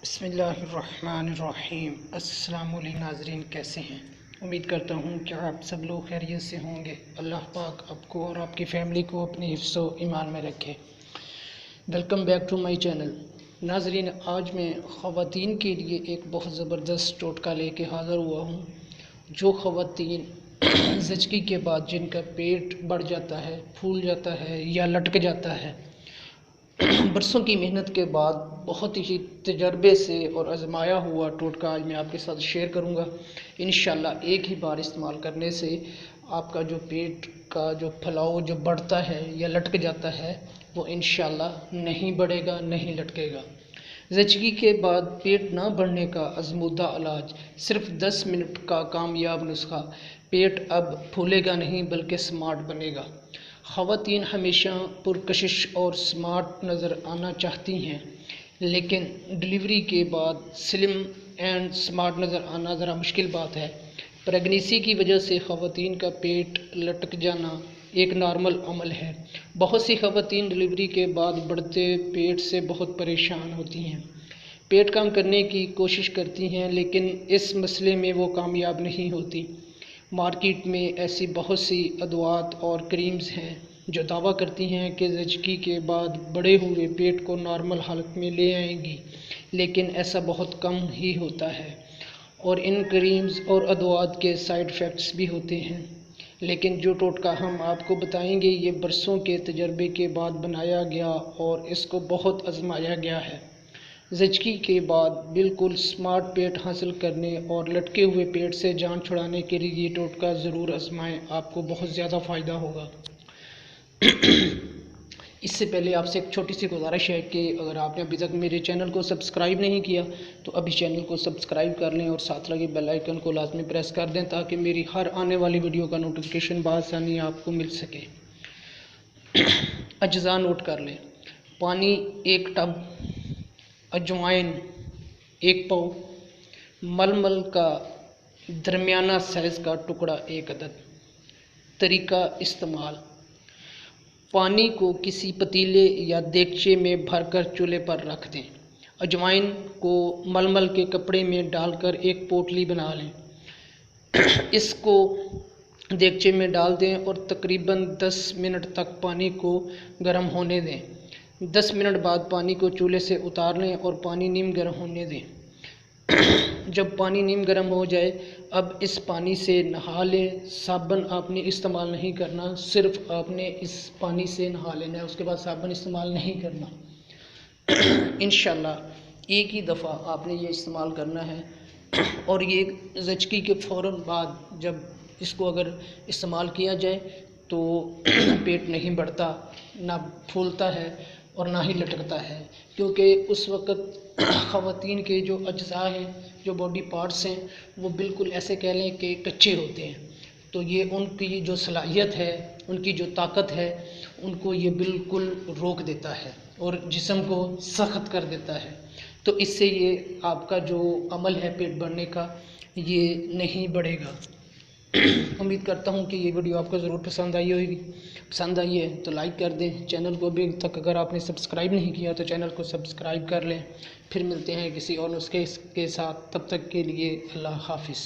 بسم اللہ الرحمن الرحیم۔ السلام علیکم ناظرین، کیسے ہیں؟ امید کرتا ہوں کہ آپ سب لوگ خیریت سے ہوں گے۔ اللہ پاک آپ کو اور آپ کی فیملی کو اپنے حفظ و ایمان میں رکھے۔ Welcome back to my channel. ناظرین، آج میں خواتین کے لیے ایک بہت زبردست ٹوٹکا لے کے حاضر ہوا ہوں۔ جو خواتین زچگی کے بعد جن کا پیٹ بڑھ جاتا ہے، پھول جاتا ہے یا لٹک جاتا ہے، برسوں کی محنت کے بعد بہت ہی تجربے سے اور آزمایا ہوا ٹوٹکا آج میں آپ کے ساتھ شیئر کروں گا۔ انشاءاللہ ایک ہی بار استعمال کرنے سے آپ کا جو پیٹ کا جو پھلاؤ جو بڑھتا ہے یا لٹک جاتا ہے وہ انشاءاللہ نہیں بڑھے گا، نہیں لٹکے گا۔ زچگی کے بعد پیٹ نہ بڑھنے کا آزمودہ علاج، صرف 10 منٹ کا کامیاب نسخہ۔ پیٹ اب پھولے گا نہیں بلکہ سمارٹ بنے گا۔ خواتین ہمیشہ پرکشش اور سمارٹ نظر آنا چاہتی ہیں، لیکن ڈلیوری کے بعد سلم اینڈ سمارٹ نظر آنا ذرا مشکل بات ہے۔ پریگنیسی کی وجہ سے خواتین کا پیٹ لٹک جانا ایک نارمل عمل ہے۔ بہت سی خواتین ڈلیوری کے بعد بڑھتے پیٹ سے بہت پریشان ہوتی ہیں، پیٹ کم کرنے کی کوشش کرتی ہیں، لیکن اس مسئلے میں وہ کامیاب نہیں ہوتی۔ مارکیٹ میں ایسی بہت سی ادویات اور کریمز ہیں جو دعویٰ کرتی ہیں کہ زچگی کے بعد بڑھے ہوئے پیٹ کو نارمل حالت میں لے آئیں گی، لیکن ایسا بہت کم ہی ہوتا ہے، اور ان کریمز اور ادویات کے سائیڈ ایفیکٹس بھی ہوتے ہیں۔ لیکن جو ٹوٹکا ہم آپ کو بتائیں گے یہ برسوں کے تجربے کے بعد بنایا گیا اور اس کو بہت آزمایا گیا ہے۔ زچگی کے بعد بالکل سمارٹ پیٹ حاصل کرنے اور لٹکے ہوئے پیٹ سے جان چھڑانے کے لیے یہ ٹوٹکا ضرور آزمائیں، آپ کو بہت زیادہ فائدہ ہوگا۔ اس سے پہلے آپ سے ایک چھوٹی سی گزارش ہے کہ اگر آپ نے ابھی تک میرے چینل کو سبسکرائب نہیں کیا تو ابھی چینل کو سبسکرائب کر لیں اور ساتھ لگے بیل آئیکن کو لازمی پریس کر دیں تاکہ میری ہر آنے والی ویڈیو کا نوٹیفیکیشن بآسانی آپ کو مل سکے۔ اجزاء نوٹ کر لیں: پانی 1 ٹب، اجوائن 1 پاؤ، ململ کا درمیانہ سائز کا ٹکڑا 1 عدد۔ طریقہ استعمال: پانی کو کسی پتیلے یا دیگچے میں بھر کر چولہے پر رکھ دیں۔ اجوائن کو ململ کے کپڑے میں ڈال کر ایک پوٹلی بنا لیں۔ اس کو دیگچے میں ڈال دیں اور تقریباً 10 منٹ تک پانی کو گرم ہونے دیں۔ 10 منٹ بعد پانی کو چولہے سے اتار لیں اور پانی نیم گرم ہونے دیں۔ جب پانی نیم گرم ہو جائے اب اس پانی سے نہا لیں۔ صابن آپ نے استعمال نہیں کرنا، صرف آپ نے اس پانی سے نہا لینا ہے، اس کے بعد صابن استعمال نہیں کرنا۔ انشاءاللہ ایک ہی دفعہ آپ نے یہ استعمال کرنا ہے، اور یہ زچگی کے فوراً بعد جب اس کو اگر استعمال کیا جائے تو پیٹ نہیں بڑھتا، نہ پھولتا ہے اور نہ ہی لٹکتا ہے، کیونکہ اس وقت خواتین کے جو اجزاء ہیں، جو باڈی پارٹس ہیں، وہ بالکل ایسے کہہ لیں کہ کچے ہوتے ہیں، تو یہ ان کی جو صلاحیت ہے، ان کی جو طاقت ہے، ان کو یہ بالکل روک دیتا ہے اور جسم کو سخت کر دیتا ہے، تو اس سے یہ آپ کا جو عمل ہے پیٹ بڑھنے کا یہ نہیں بڑھے گا۔ امید کرتا ہوں کہ یہ ویڈیو آپ کو ضرور پسند آئی ہوگی۔ پسند آئی ہے تو لائک کر دیں۔ چینل کو ابھی تک اگر آپ نے سبسکرائب نہیں کیا تو چینل کو سبسکرائب کر لیں۔ پھر ملتے ہیں کسی اور نسخے کے ساتھ، تب تک کے لیے اللہ حافظ۔